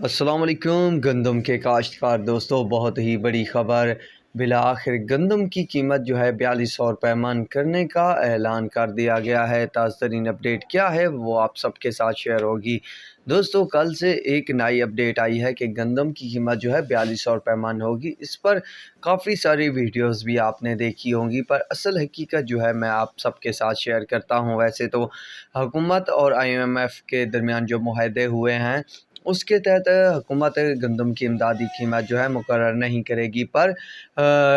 अस्सलाम वालेकुम गंदम के काश्तकार दोस्तों, बहुत ही बड़ी ख़बर। बिलाखिर गंदम की कीमत जो है 4200 रुपये मन करने का ऐलान कर दिया गया है। ताज़ा तरीन अपडेट क्या है वो आप सबके साथ शेयर होगी। दोस्तों, कल से एक नई अपडेट आई है कि गंदम की कीमत जो है 4200 रुपये मन होगी। इस पर काफ़ी सारी वीडियोस भी आपने देखी होंगी, पर असल हकीकत जो है मैं आप सबके साथ शेयर करता हूँ। वैसे तो हुकूमत और IMF के दरमियान जो मुआहदे हुए हैं उसके तहत हुकूमत गंदम की इमदादी कीमत जो है मुकर्रर नहीं करेगी, पर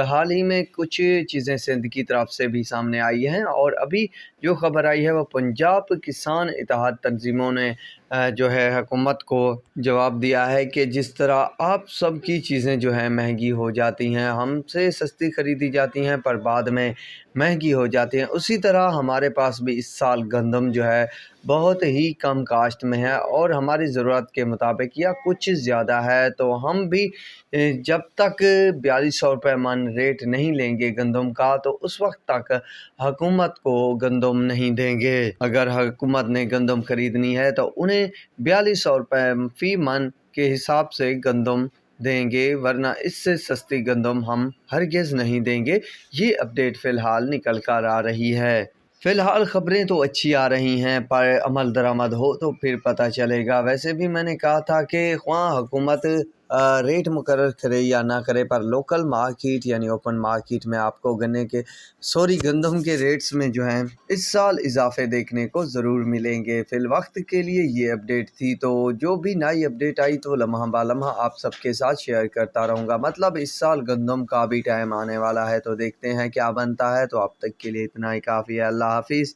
हाल ही में कुछ चीज़ें सिंध की तरफ से भी सामने आई हैं और अभी जो ख़बर आई है वो पंजाब किसान इत्तेहाद तंजीमों ने जो है हुकूमत को जवाब दिया है कि जिस तरह आप सब की चीज़ें जो हैं महंगी हो जाती हैं, हमसे सस्ती ख़रीदी जाती हैं पर बाद में महंगी हो जाती हैं, उसी तरह हमारे पास भी इस साल गंदम जो है बहुत ही कम काश्त में है और हमारी ज़रूरत के मुताबिक या कुछ ज़्यादा है। तो हम भी जब तक 4200 रुपये मन रेट नहीं लेंगे गंदम का, तो उस वक्त तक हुकूमत को गंदम नहीं देंगे। अगर हुकूमत ने गंदम ख़रीदनी है तो उन्हें 4200 रुपये फ़ी मन के हिसाब से गंदम देंगे, वरना इससे सस्ती गंदम हम हरगिज़ नहीं देंगे। ये अपडेट फ़िलहाल निकल कर आ रही है। फ़िलहाल ख़बरें तो अच्छी आ रही हैं, पर अमल दरामद हो तो फिर पता चलेगा। वैसे भी मैंने कहा था कि ख्वाह हुकूमत रेट मुकर्रर करे या ना करे, पर लोकल मार्केट यानी ओपन मार्केट में आपको गंदम के रेट्स में जो हैं इस साल इजाफे देखने को ज़रूर मिलेंगे। फ़िलवक्त के लिए ये अपडेट थी, तो जो भी नई अपडेट आई तो लम्हा बालम्हा आप सबके साथ शेयर करता रहूँगा। मतलब इस साल गंदम का भी टाइम आने वाला है, तो देखते हैं क्या बनता है। तो अब तक के लिए इतना ही काफ़ी है। अल्लाह हाफिज़।